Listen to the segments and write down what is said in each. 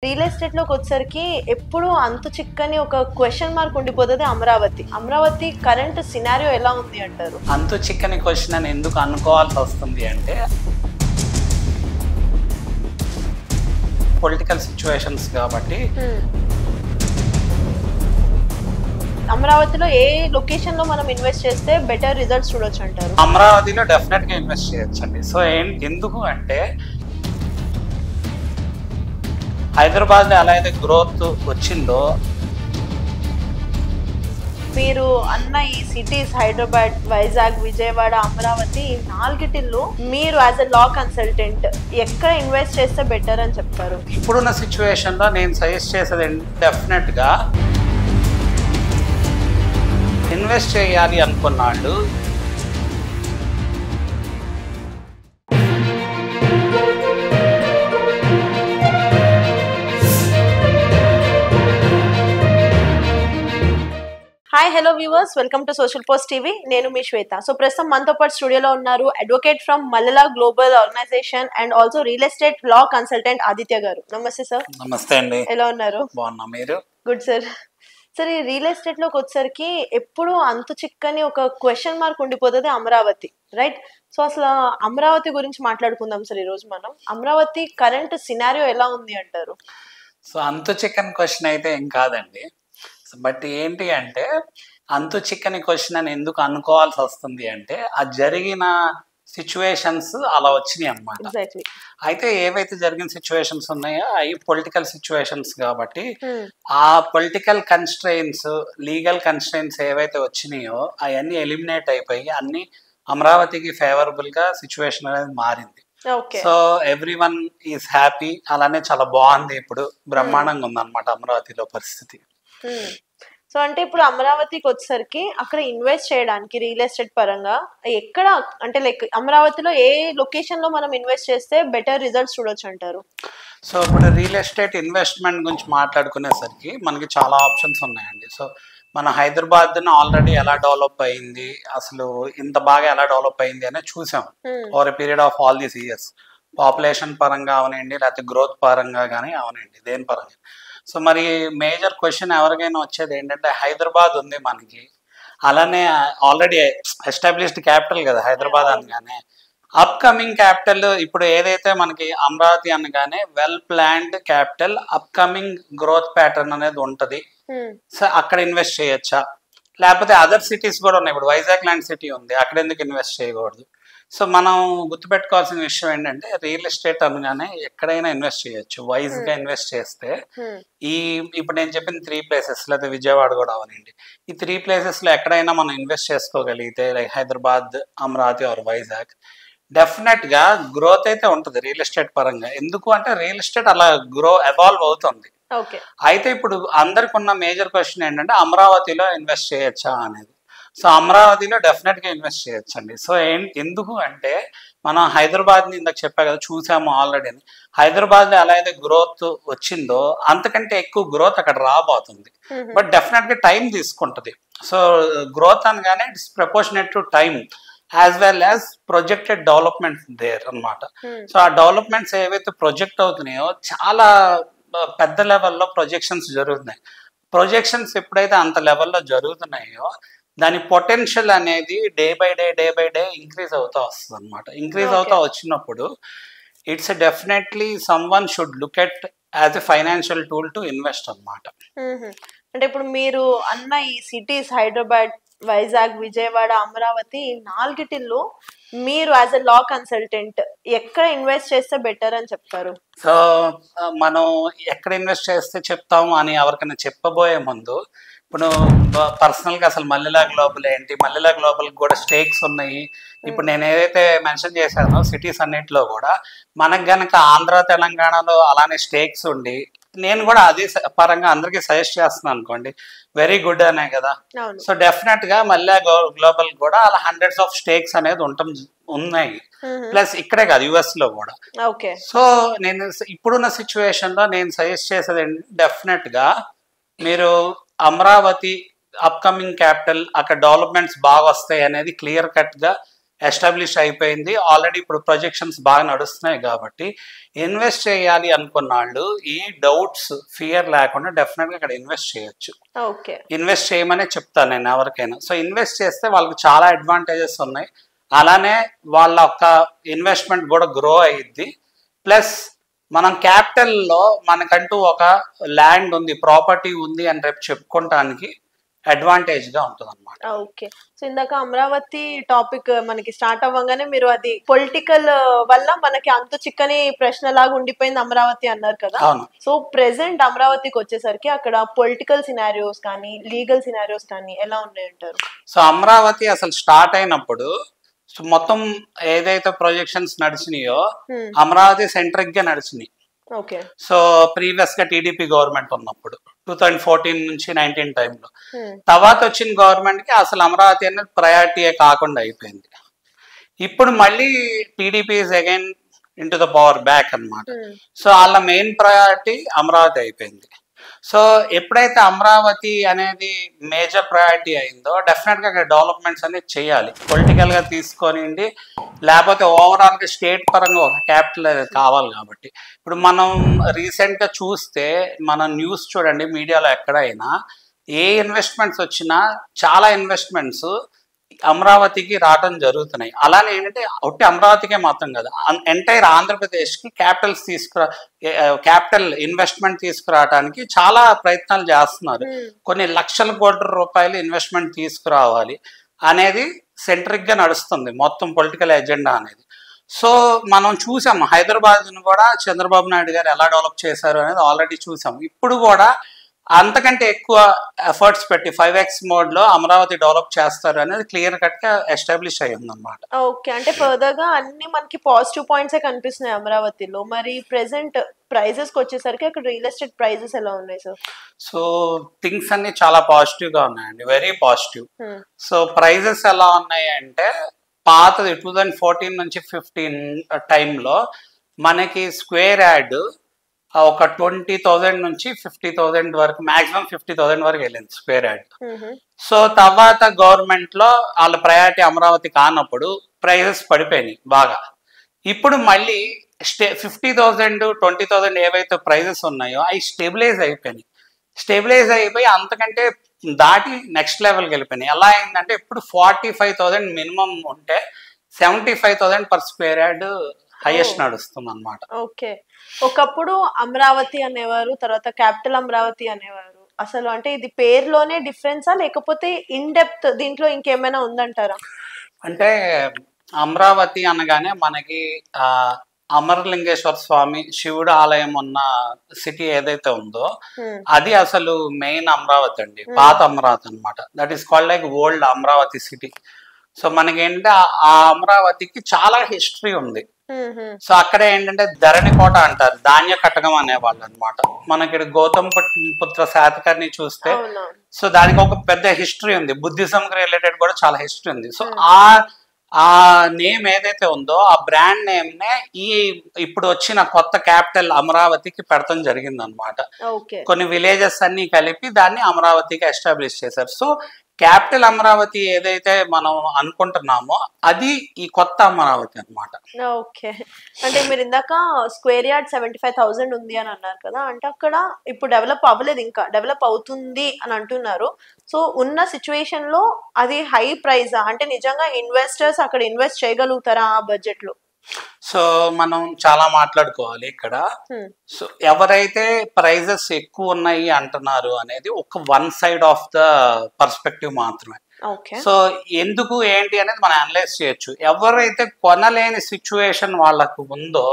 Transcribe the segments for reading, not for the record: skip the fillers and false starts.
Real estate లోకి వచ్చేసరికి ఎప్పుడు అంతు చిక్కని ఒక క్వశ్చన్ మార్క్ ఉండిపోతుంది అమరావతి. అమరావతి కరెంట్ సినారియో ఎలా ఉంది అంటారు? అంతు చిక్కని క్వశ్చన్ అని ఎందుకు అనుకోవాల్సి వస్తుంది అంటే పొలిటికల్ సిచ్యువేషన్స్ కాబట్టి. అమరావతిలో ఏ లొకేషన్ లో మనం ఇన్వెస్ట్ చేస్తే బెటర్ రిజల్ట్స్ చూడొచ్చు అంటారు? అమరావతిలో డెఫినెట్ గా ఇన్వెస్ట్ చేయొచ్చండి. సో ఎందుకు అంటే హైదరాబాద్ లో ఎలా అయితే గ్రోత్ వచ్చిందో, మీరు అన్న ఈ సిటీస్ హైదరాబాద్, వైజాగ్, విజయవాడ, అమరావతి ఈ నాలుగిటిల్లో మీరు యాజ్ ఎ లా కన్సల్టెంట్ ఎక్కడ ఇన్వెస్ట్ చేస్తే బెటర్ అని చెప్తారు? ఇప్పుడున్న సిచ్యువేషన్ లో నేను సజెస్ట్ చేసేది డెఫినెట్ గా ఇన్వెస్ట్ చేయాలి అనుకున్న వాళ్ళు hi, hello viewers, welcome to social post TV. నేను మీ శ్వేత. సో ప్రస్తుతం మనతో పాటు స్టూడియోలో ఉన్నారు advocate from Mallela global organization and also real estate law consultant Aditya garu. నమస్తే సార్. నమస్తే అండి. ఎలా ఉన్నారు? బాగున్నా, మీరు? Good sir. సార్, ఈ రియల్ ఎస్టేట్ లోకి వచ్చేసరికి ఎప్పుడు అంతు చిక్కని ఒక క్వశ్చన్ మార్క్ ఉండిపోతుంది అమరావతి, రైట్? సో అసలు అమరావతి గురించి మాట్లాడుకుందాం సార్ ఈరోజు మనం. అమరావతి కరెంట్ సినారియో ఎలా ఉంది అంటారు? సో అంతు చిక్కని క్వశ్చన్ అయితే ఏం కాదండి. బట్ ఏంటి అంటే అంతు చిక్కని క్వశ్చన్ అని ఎందుకు అనుకోవాల్సి వస్తుంది అంటే ఆ జరిగిన సిచ్యువేషన్స్ అలా వచ్చినాయి అన్నమాట. అయితే ఏవైతే జరిగిన సిచ్యువేషన్స్ ఉన్నాయో అవి పొలిటికల్ సిచ్యువేషన్స్ కాబట్టి ఆ పొలిటికల్ కన్స్ట్రెయిన్స్, లీగల్ కన్స్ట్రెయిన్స్ ఏవైతే వచ్చినాయో అవన్నీ ఎలిమినేట్ అయిపోయి అన్ని అమరావతికి ఫేవరబుల్ గా సిచ్యువేషన్ అనేది మారింది. So every one is happy. అలానే చాలా బాగుంది, ఇప్పుడు బ్రహ్మాండంగా ఉంది అనమాట అమరావతిలో పరిస్థితి. సో అంటే ఇప్పుడు అమరావతికి వచ్చేసరికి అక్కడ ఇన్వెస్ట్ చేయడానికి రియల్ ఎస్టేట్ పరంగా ఎక్కడ అంటే లైక్ అమరావతిలో ఏ లొకేషన్ లో మనం ఇన్వెస్ట్ చేస్తే బెటర్ రిజల్ట్స్ చూడొచ్చు అంటారు? సో ఇప్పుడు రియల్ ఎస్టేట్ ఇన్వెస్ట్మెంట్ గురించి మాట్లాడుకునేసరికి మనకి చాలా ఆప్షన్స్ ఉన్నాయండి. సో మన హైదరాబాద్ ఆల్రెడీ ఎలా డెవలప్ అయింది, అసలు ఇంత బాగా ఎలా డెవలప్ అయింది అనేది చూసాం over a period of all these years. Population పరంగా అవనండి, లేకపోతే గ్రోత్ పరంగా కానీ అవనండి, దేని పరంగా. సో మరి మేజర్ క్వశ్చన్ ఎవరికైనా వచ్చేది ఏంటంటే హైదరాబాద్ ఉంది మనకి, అలానే ఆల్రెడీ ఎస్టాబ్లిష్డ్ క్యాపిటల్ కదా హైదరాబాద్ అనగానే. అప్కమింగ్ క్యాపిటల్ ఇప్పుడు ఏదైతే మనకి అమరావతి అనగానే well planned capital, upcoming growth pattern అనేది ఉంటుంది. సో అక్కడ ఇన్వెస్ట్ చేయొచ్చా, లేకపోతే అదర్ సిటీస్ కూడా ఉన్నాయి. ఇప్పుడు వైజాగ్ లాంటి సిటీ ఉంది, అక్కడ ఎందుకు ఇన్వెస్ట్ చేయకూడదు? సో మనం గుర్తుపెట్టుకోవాల్సిన విషయం ఏంటంటే రియల్ ఎస్టేట్ అనగానే ఎక్కడైనా ఇన్వెస్ట్ చేయొచ్చు. వైజ్ గా ఇన్వెస్ట్ చేస్తే ఇప్పుడు నేను చెప్పిన 3 ప్లేసెస్, లేదా విజయవాడ కూడా అవనండి, ఈ 3 ప్లేసెస్ లో ఎక్కడైనా మనం ఇన్వెస్ట్ చేసుకోగలిగితే like Hyderabad, Amaravati or Vizag, definite గా గ్రోత్ అయితే ఉంటుంది రియల్ ఎస్టేట్ పరంగా. ఎందుకు అంటే రియల్ ఎస్టేట్ అలా ఎవాల్వ్ అవుతుంది. అయితే ఇప్పుడు అందరికి ఉన్న మేజర్ క్వశ్చన్ ఏంటంటే అమరావతిలో ఇన్వెస్ట్ చేయొచ్చా అనేది. సో అమరావతిలో డెఫినెట్ గా ఇన్వెస్ట్ చేయొచ్చండి. సో ఎందుకు అంటే మనం హైదరాబాద్ ని ఇందాక చెప్పా కదా, చూసాము ఆల్రెడీ. హైదరాబాద్ లో ఎలా అయితే గ్రోత్ వచ్చిందో అంతకంటే ఎక్కువ గ్రోత్ అక్కడ రాబోతుంది. బట్ డెఫినెట్ గా టైం తీసుకుంటది. సో గ్రోత్ అనగానే it's proportionate to time as well as projected developments there అనమాట. సో ఆ డెవలప్మెంట్స్ ఏవైతే ప్రొజెక్ట్ అవుతున్నాయో చాలా పెద్ద లెవెల్లో ప్రొజెక్షన్స్ జరుగుతున్నాయి. ప్రొజెక్షన్స్ ఎప్పుడైతే అంత లెవెల్లో జరుగుతున్నాయో దాని పొటెన్షియల్ అనేది డే బై డే ఇంక్రీజ్ అవుతా వస్తుంది అనమాట. ఇంక్రీజ్ అవుతా వచ్చినప్పుడు it's definitely some one should look at as a financial tool to invest అనమాట. అంటే ఇప్పుడు మీరు అన్న ఈ సిటీస్ హైదరాబాద్, వైజాగ్, విజయవాడ, అమరావతి నాలుగిటిల్లో మీరు యాజ్ ఎ లా కన్సల్టెంట్ ఎక్కడ ఇన్వెస్ట్ చేస్తే బెటర్ అని చెప్తారు? సో మనం ఎక్కడ ఇన్వెస్ట్ చేస్తే చెప్తాము అని ఎవరికైనా చెప్పబోయే ముందు ఇప్పుడు పర్సనల్ గా అసలు మల్లెల గ్లోబల్ ఏంటి, మల్లెల గ్లోబల్ కూడా స్టేక్స్ ఉన్నాయి. ఇప్పుడు నేను ఏదైతే మెన్షన్ చేశానో సిటీస్ అన్నిటిలో కూడా మనకు గనక ఆంధ్ర, తెలంగాణలో అలానే స్టేక్స్ ఉండి నేను కూడా అదే పరంగా అందరికీ సజెస్ట్ చేస్తున్నాను అనుకోండి, వెరీ గుడ్ అనే కదా. సో డెఫినెట్ గా మల్లె గ్లోబల్ కూడా అలా హండ్రెడ్స్ ఆఫ్ స్టేక్స్ అనేది ఉన్నాయి. ప్లస్ ఇక్కడే కాదు, యుఎస్ లో కూడా. సో నేను ఇప్పుడున్న సిచ్యువేషన్ లో నేను సజెస్ట్ చేసేది డెఫినెట్ గా మీరు అమరావతి అప్కమింగ్ క్యాపిటల్, అక్కడ డెవలప్మెంట్స్ బాగా వస్తాయి అనేది క్లియర్ కట్ గా ఎస్టాబ్లిష్ అయిపోయింది ఆల్రెడీ. ఇప్పుడు ప్రొజెక్షన్స్ బాగా నడుస్తున్నాయి కాబట్టి ఇన్వెస్ట్ చేయాలి అనుకున్న వాళ్ళు ఈ డౌట్స్ ఫియర్ లేకుండా డెఫినెట్గా అక్కడ ఇన్వెస్ట్ చేయొచ్చు. ఓకే. ఇన్వెస్ట్ చేయమనే చెప్తాను నేను ఎవరికైనా. సో ఇన్వెస్ట్ చేస్తే వాళ్ళకి చాలా అడ్వాంటేజెస్ ఉన్నాయి. అలానే వాళ్ళ యొక్క ఇన్వెస్ట్మెంట్ కూడా గ్రో అయ్యిద్ది. ప్లస్ మనం క్యాపిటల్లో మనకంటూ ఒక ల్యాండ్ ఉంది, ప్రాపర్టీ ఉంది అని రేపు చెప్పుకోవటానికి అడ్వాంటేజ్గా ఉంటుంది అనమాట. ఓకే. సో ఇందాక అమరావతి టాపిక్ మనకి స్టార్ట్ అవ్వగానే మీరు అది పొలిటికల్ వల్ల మనకి అంతు చిక్కని ప్రశ్నలాగా ఉండిపోయింది అమరావతి అన్నారు కదా. అవును. సో ప్రెసెంట్ అమరావతికి వచ్చేసరికి అక్కడ పొలిటికల్ సినారియోస్ కానీ లీగల్ సినారియోస్ కానీ ఎలా ఉన్నాయంటారు? సో అమరావతి అసలు స్టార్ట్ అయినప్పుడు మొత్తం ఏదైతే ప్రొజెక్షన్స్ నడిచినాయో అమరావతి సెంట్రిక్ గా నడిచినాయి. ఓకే. సో ప్రీవియస్ గా టీడీపీ గవర్నమెంట్ ఉన్నప్పుడు 2014 నుంచి 19 టైంలో, తర్వాత వచ్చిన గవర్నమెంట్ కి అసలు అమరావతి అనేది ప్రయారిటీయే కాకుండా అయిపోయింది. ఇప్పుడు మళ్ళీ TDP is again in to the power back అనమాట. సో వాళ్ళ మెయిన్ ప్రయారిటీ అమరావతి అయిపోయింది. సో ఎప్పుడైతే అమరావతి అనేది మేజర్ ప్రయారిటీ అయిందో డెఫినెట్గా అక్కడ డెవలప్మెంట్స్ అనేది చేయాలి, పొలిటికల్గా తీసుకొనిండి, లేకపోతే ఓవరాల్గా స్టేట్ పరంగా ఒక క్యాపిటల్ అనేది కావాలి. కాబట్టి ఇప్పుడు మనం రీసెంట్గా చూస్తే మనం న్యూస్ చూడండి, మీడియాలో ఎక్కడైనా ఏ ఇన్వెస్ట్మెంట్స్ వచ్చినా చాలా ఇన్వెస్ట్మెంట్స్ అమరావతికి రావడం జరుగుతున్నాయి. అలానే ఏంటంటే ఒకటి అమరావతికే మాత్రం కదా, ఎంటైర్ ఆంధ్రప్రదేశ్కి క్యాపిటల్ ఇన్వెస్ట్మెంట్ తీసుకురావడానికి చాలా ప్రయత్నాలు చేస్తున్నారు. కొన్ని లక్షల కోట్ల రూపాయలు ఇన్వెస్ట్మెంట్ తీసుకురావాలి అనేది సెంట్రిక్గా నడుస్తుంది మొత్తం పొలిటికల్ ఎజెండా అనేది. సో మనం చూసాం హైదరాబాద్ను కూడా చంద్రబాబు నాయుడు గారు ఎలా డెవలప్ చేశారు అనేది ఆల్రెడీ చూసాం. ఇప్పుడు కూడా అంతకంటే ఎక్కువ ఎఫర్ట్స్ పెట్టి 5x మోడ్లో అమరావతి డెవలప్ చేస్తారు అనేది క్లియర్ కట్గా ఎస్టాబ్లిష్ అయ్యింది అనమాట. ఓకే. అంటే ఫర్దర్గా అన్ని మనకి పాజిటివ్ పాయింట్సే కనిపిస్తున్నాయి అమరావతిలో. మరి ప్రెసెంట్ ప్రైజెస్కి వచ్చేసరికి అక్కడ రియల్ ఎస్టేట్ ప్రైజెస్ ఎలా ఉన్నాయి సార్? సో థింగ్స్ అన్ని చాలా పాజిటివ్గా ఉన్నాయండి, వెరీ పాజిటివ్. సో ప్రైజెస్ ఎలా ఉన్నాయి అంటే పాతది 2014 నుంచి 15 టైంలో మనకి స్క్వేర్ యార్డ్ ఒక 20,000 నుంచి 50,000 వరకు, మాక్సిమం 50,000 వరకు వెళ్ళింది స్క్వేర్ యార్డ్. సో తర్వాత గవర్నమెంట్ లో వాళ్ళ ప్రయారిటీ అమరావతి కానప్పుడు ప్రైజెస్ పడిపోయినాయి బాగా. ఇప్పుడు మళ్ళీ 50,000 20,000 ఏవైతే ప్రైజెస్ ఉన్నాయో అవి స్టెబిలైజ్ అయిపోయినాయి. స్టెబిలైజ్ అయిపోయి అంతకంటే దాటి నెక్స్ట్ లెవెల్కి వెళ్ళిపోయినాయి. ఎలా అయిందంటే ఇప్పుడు 45,000 మినిమం ఉంటే 75,000 పర్ స్క్వేర్ యార్డ్ హైయెస్ట్ నడుస్తుంది అనమాట. ఓకే. ఒకప్పుడు అమరావతి అనేవారు, తర్వాత క్యాపిటల్ అమరావతి అనేవారు. అసలు అంటే ఇది పేరులోనే డిఫరెన్సా లేకపోతే ఇన్ డెప్త్ దీంట్లో ఇంకేమైనా ఉందంటారా? అంటే అమరావతి అనగానే మనకి అమరలింగేశ్వర స్వామి శివుడు ఆలయం ఉన్న సిటీ ఏదైతే ఉందో అది అసలు మెయిన్ అమరావతి అండి, పాత అమరావతి అనమాట. That is called like old Amaravati city. So మనకి ఏంటంటే ఆ అమరావతికి చాలా హిస్టరీ ఉంది. సో అక్కడ ఏంటంటే ధరణికోట అంటారు, ధాన్య కటకం అనేవాళ్ళు అనమాట. మనకి గౌతమ్ పుత్ర శాతకర్ణి చూస్తే సో దానికి ఒక పెద్ద హిస్టరీ ఉంది, బుద్ధిజం రిలేటెడ్ కూడా చాలా హిస్టరీ ఉంది. సో ఆ నేమ్ ఏదైతే ఉందో ఆ బ్రాండ్ నేమ్ నే ఇప్పుడు వచ్చిన కొత్త క్యాపిటల్ అమరావతికి పెడతాం జరిగింది అనమాట. కొన్ని విలేజెస్ అన్ని కలిపి దాన్ని అమరావతికి ఎస్టాబ్లిష్ చేశారు. సో క్యాపిటల్ అమరావతి ఏదైతే మనం అనుకుంటున్నామో అది ఈ కొత్త అమరావతి అనమాట. ఓకే. అంటే మీరు ఇందాక స్క్వేర్ యార్డ్ 75,000 ఉంది అని అన్నారు కదా, అంటే అక్కడ ఇప్పుడు డెవలప్ అవ్వలేదు, ఇంకా డెవలప్ అవుతుంది అని అంటున్నారు. సో ఉన్న సిచ్యువేషన్ లో అది హై ప్రైజా? అంటే నిజంగా ఇన్వెస్టర్స్ అక్కడ ఇన్వెస్ట్ చేయగలుగుతారా ఆ బడ్జెట్ లో? సో మనం చాలా మాట్లాడుకోవాలి ఇక్కడ. సో ఎవరైతే ప్రైజెస్ ఎక్కువ ఉన్నాయి అంటున్నారు అనేది ఒక one side of the perspective మాత్రమే. సో ఎందుకు ఏంటి అనేది మనం అనలైజ్ చేయొచ్చు. ఎవరైతే కొనలేని సిచ్యువేషన్ వాళ్ళకు ఉందో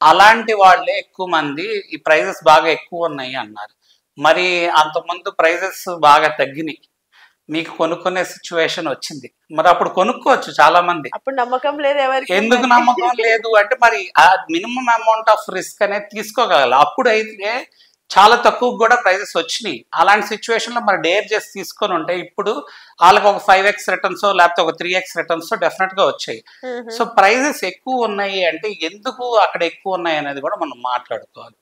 అలాంటి వాళ్ళే ఎక్కువ మంది ఈ ప్రైజెస్ బాగా ఎక్కువ ఉన్నాయి అన్నారు. మరి అంతకుముందు ప్రైజెస్ బాగా తగ్గినాయి, మీకు కొనుక్కునే సిచ్యువేషన్ వచ్చింది, మరి అప్పుడు కొనుక్కోవచ్చు చాలా మంది. అప్పుడు నమ్మకం లేదు ఎవరికి. ఎందుకు నమ్మకం లేదు అంటే మరి ఆ మినిమం అమౌంట్ ఆఫ్ రిస్క్ అనేది తీసుకోగలరు. అప్పుడు అయితే చాలా తక్కువ కూడా ప్రైజెస్ వచ్చినాయి. అలాంటి సిచ్యువేషన్ లో మరి డేర్ చేసి తీసుకొని ఉంటే ఇప్పుడు వాళ్ళకి ఒక 5x రిటర్న్స్ లేకపోతే ఒక 3x రిటర్న్స్ డెఫినెట్ గా వచ్చాయి. సో ప్రైజెస్ ఎక్కువ ఉన్నాయి అంటే ఎందుకు అక్కడ ఎక్కువ ఉన్నాయి అనేది కూడా మనం మాట్లాడుకోవాలి.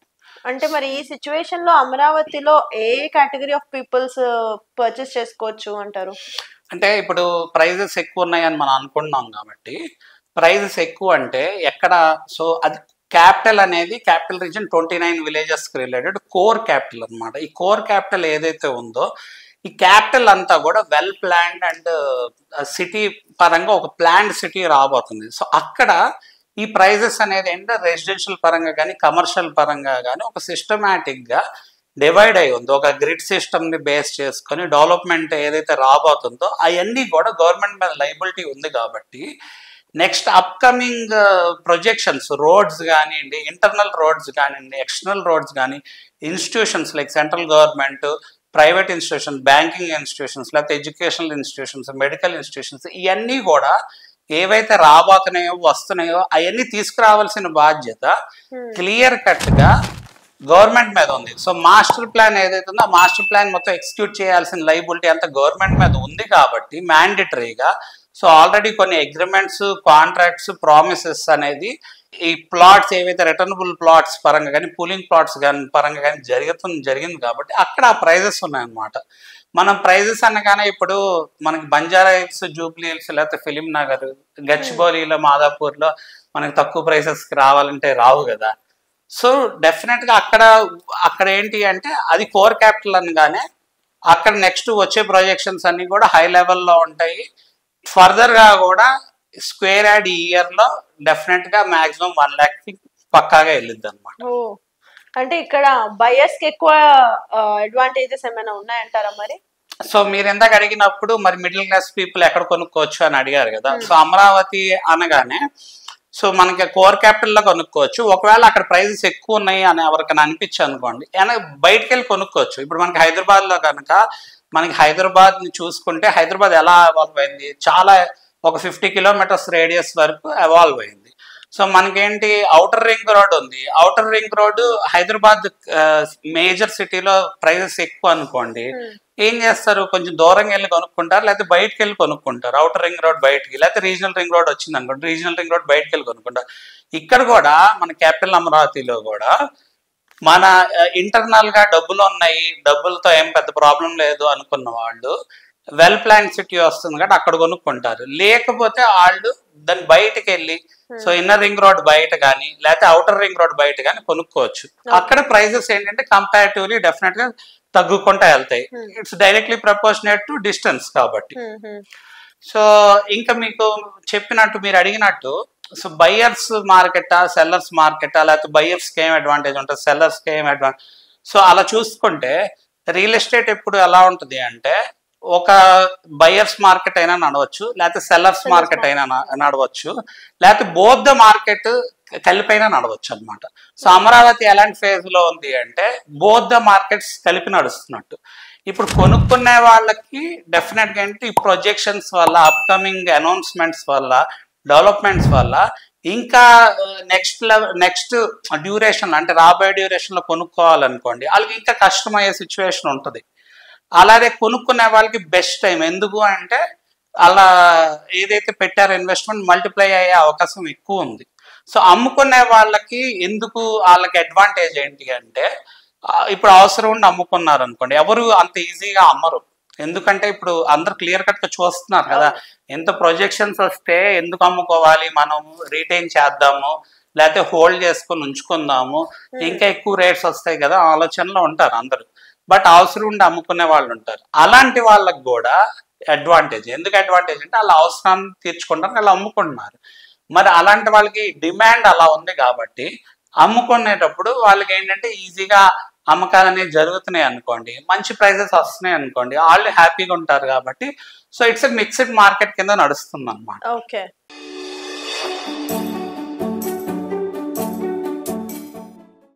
అంటే మరి ఈ సిచ్యువేషన్ లో అమరావతిలో ఏ కేటగిరీ ఆఫ్ పీపుల్స్ పర్చేస్ చేసుకోవచ్చు అంటారు? అంటే ఇప్పుడు ప్రైజెస్ ఎక్కువ ఉన్నాయని మనం అనుకుంటున్నాం కాబట్టి, ప్రైజెస్ ఎక్కువ అంటే ఎక్కడ, సో అది క్యాపిటల్ అనేది క్యాపిటల్ రీజన్ 29 విలేజెస్కి రిలేటెడ్ కోర్ క్యాపిటల్ అనమాట. ఈ కోర్ క్యాపిటల్ ఏదైతే ఉందో ఈ క్యాపిటల్ అంతా కూడా వెల్ ప్లాన్డ్ అండ్ సిటీ పరంగా ఒక ప్లాన్డ్ సిటీ రాబోతుంది. సో అక్కడ ఈ ప్రైజెస్ అనేది ఏంటంటే రెసిడెన్షియల్ పరంగా కానీ కమర్షియల్ పరంగా కానీ ఒక సిస్టమేటిక్గా డివైడ్ అయి ఉంది. ఒక గ్రిడ్ సిస్టమ్ని బేస్ చేసుకొని డెవలప్మెంట్ ఏదైతే రాబోతుందో అవన్నీ కూడా గవర్నమెంట్ మీద లైబిలిటీ ఉంది కాబట్టి నెక్స్ట్ అప్కమింగ్ ప్రొజెక్షన్స్ రోడ్స్ కానివ్వండి, ఇంటర్నల్ రోడ్స్ కానివ్వండి, ఎక్స్టర్నల్ రోడ్స్ కానీ, institutions like central government, private institutions, banking institutions, లేకపోతే ఎడ్యుకేషనల్ ఇన్స్టిట్యూషన్స్, మెడికల్ ఇన్స్టిట్యూషన్స్, ఇవన్నీ కూడా ఏవైతే రాబోతున్నాయో వస్తున్నాయో అవన్నీ తీసుకురావాల్సిన బాధ్యత క్లియర్ కట్గా గవర్నమెంట్ మీద ఉంది. సో మాస్టర్ ప్లాన్ ఏదైతే ఉందో ఆ మాస్టర్ ప్లాన్ మొత్తం ఎగ్జిక్యూట్ చేయాల్సిన లైబిలిటీ అంతా గవర్నమెంట్ మీద ఉంది కాబట్టి మ్యాండేటరీగా సో ఆల్రెడీ కొన్ని అగ్రిమెంట్స్, కాంట్రాక్ట్స్, ప్రామిసెస్ అనేది ఈ ప్లాట్స్ ఏవైతే రిటర్నబుల్ ప్లాట్స్ పరంగా కానీ పూలింగ్ ప్లాట్స్ కానీ పరంగా కానీ జరిగింది కాబట్టి అక్కడ ఆ ప్రైజెస్ ఉన్నాయన్నమాట. మనం ప్రైజెస్ అనగానే ఇప్పుడు మనకి బంజారా హిల్స్, జూబ్లీ హిల్స్, లేకపోతే ఫిలిం నగర్, గచ్చిబౌలిలో, మాదాపూర్లో మనకి తక్కువ ప్రైసెస్కి రావాలంటే రావు కదా. సో డెఫినెట్గా అక్కడ ఏంటి అంటే అది కోర్ క్యాపిటల్ అనగానే అక్కడ నెక్స్ట్ వచ్చే ప్రొజెక్షన్స్ అన్నీ కూడా హై లెవెల్లో ఉంటాయి. ఫర్దర్గా కూడా స్క్వేర్ యార్డ్ ఈ ఇయర్లో డెఫినెట్గా మ్యాక్సిమం 1 lakh పక్కాగా వెళ్ళిద్ది అనమాట. అంటే ఇక్కడ బయర్స్ కి ఎక్కువ అడ్వాంటేజెస్ ఏమైనా ఉన్నాయంటారా మరి? సో మీరు ఎందాక అడిగినప్పుడు మరి మిడిల్ క్లాస్ పీపుల్ ఎక్కడ కొనుక్కోవచ్చు అని అడిగారు కదా. సో అమరావతి అనగానే సో మనకి కోర్ క్యాపిటల్లో కొనుక్కోవచ్చు. ఒకవేళ అక్కడ ప్రైజెస్ ఎక్కువ ఉన్నాయి అని ఎవరికైనా అనిపించి అనుకోండి బయటకు వెళ్ళి కొనుక్కోవచ్చు. ఇప్పుడు మనకి హైదరాబాద్లో కనుక మనకి హైదరాబాద్ని చూసుకుంటే హైదరాబాద్ ఎలా ఎవాల్వ్ అయింది, చాలా ఒక 50 kilometers రేడియస్ వరకు ఎవాల్వ్ అయింది. సో మనకేంటి ఔటర్ రింగ్ రోడ్ ఉంది. Outer ring road Hyderabad major సిటీలో ప్రైజెస్ ఎక్కువ అనుకోండి, ఏం చేస్తారు, కొంచెం దూరంగా వెళ్ళి కొనుక్కుంటారు, లేకపోతే బయటకు వెళ్ళి కొనుక్కుంటారు. ఔటర్ రింగ్ రోడ్ బయటికి, లేకపోతే రీజనల్ రింగ్ రోడ్ వచ్చింది అనుకోండి, రీజనల్ రింగ్ రోడ్ బయటకు వెళ్ళి కొనుక్కుంటారు. ఇక్కడ కూడా మన క్యాపిటల్ అమరావతిలో కూడా మన ఇంటర్నల్ గా డబ్బులు ఉన్నాయి, డబ్బులతో ఏం పెద్ద ప్రాబ్లం లేదు అనుకున్న వాళ్ళు వెల్ ప్లాన్ సిటీ వస్తుంది కాబట్టి అక్కడ కొనుక్కుంటారు. లేకపోతే వాళ్ళు దాన్ని బయటకు వెళ్ళి సో ఇన్నర్ రింగ్ రోడ్ బయట కానీ లేకపోతే అవుటర్ రింగ్ రోడ్ బయట కానీ కొనుక్కోవచ్చు. అక్కడ ప్రైజెస్ ఏంటంటే కంపారిటివ్లీ డెఫినెట్ గా తగ్గుకుంటా వెళ్తాయి. It's directly proportionate to distance కాబట్టి. సో ఇంకా మీకు చెప్పినట్టు మీరు అడిగినట్టు సో బయ్యర్స్ మార్కెటా సెల్లర్స్ మార్కెటా, లేకపోతే బయ్యర్స్కి ఏం అడ్వాంటేజ్ ఉంటుంది, సెల్లర్స్కి ఏం అడ్వాంటేజ్. సో అలా చూసుకుంటే రియల్ ఎస్టేట్ ఎప్పుడు ఎలా ఉంటుంది అంటే ఒక బయ్యర్స్ మార్కెట్ అయినా నడవచ్చు, లేకపోతే సెల్లర్స్ మార్కెట్ అయినా నడవచ్చు, లేకపోతే బోత్ ద మార్కెట్ కలిపైనా నడవచ్చు అనమాట. సో అమరావతి ఎలాంటి ఫేజ్ లో ఉంది అంటే బోత్ ద మార్కెట్స్ కలిపి నడుస్తున్నట్టు. ఇప్పుడు కొనుక్కునే వాళ్ళకి డెఫినెట్ గా ఏంటి ఈ ప్రొజెక్షన్స్ వల్ల, అప్కమింగ్ అనౌన్స్మెంట్స్ వల్ల, డెవలప్మెంట్స్ వల్ల ఇంకా నెక్స్ట్ డ్యూరేషన్ అంటే రాబోయే డ్యూరేషన్ లో కొనుక్కోవాలనుకోండి వాళ్ళకి ఇంకా కష్టమయ్యే సిచ్యువేషన్ ఉంటుంది. అలాగే కొనుక్కునే వాళ్ళకి బెస్ట్ టైం. ఎందుకు అంటే అలా ఏదైతే పెట్టారో ఇన్వెస్ట్మెంట్ మల్టిప్లై అయ్యే అవకాశం ఎక్కువ ఉంది. సో అమ్ముకునే వాళ్ళకి ఎందుకు వాళ్ళకి అడ్వాంటేజ్ ఏంటి అంటే ఇప్పుడు అవసరం ఉండి అమ్ముకున్నారు అనుకోండి, ఎవరు అంత ఈజీగా అమ్మరు. ఎందుకంటే ఇప్పుడు అందరు క్లియర్ కట్ గా చూస్తున్నారు కదా, ఎంత ప్రొజెక్షన్స్ వస్తే ఎందుకు అమ్ముకోవాలి, మనం రీటైన్ చేద్దాము లేకపోతే హోల్డ్ చేసుకొని ఉంచుకుందాము, ఇంకా ఎక్కువ రేట్స్ వస్తాయి కదా ఆలోచనలో ఉంటారు అందరు. బట్ అవసరం ఉండి అమ్ముకునే వాళ్ళు ఉంటారు. అలాంటి వాళ్ళకి కూడా అడ్వాంటేజ్. ఎందుకు అడ్వాంటేజ్ అంటే వాళ్ళ అవసరాన్ని తీర్చుకుంటారు, వాళ్ళు అమ్ముకుంటున్నారు. మరి అలాంటి వాళ్ళకి డిమాండ్ అలా ఉంది కాబట్టి అమ్ముకునేటప్పుడు వాళ్ళకి ఏంటంటే ఈజీగా అమ్మకాలు అనేవి జరుగుతున్నాయి అనుకోండి, మంచి ప్రైజెస్ వస్తున్నాయి అనుకోండి, వాళ్ళు హ్యాపీగా ఉంటారు కాబట్టి so it's a mixed market కింద నడుస్తుంది అన్నమాట. ఓకే.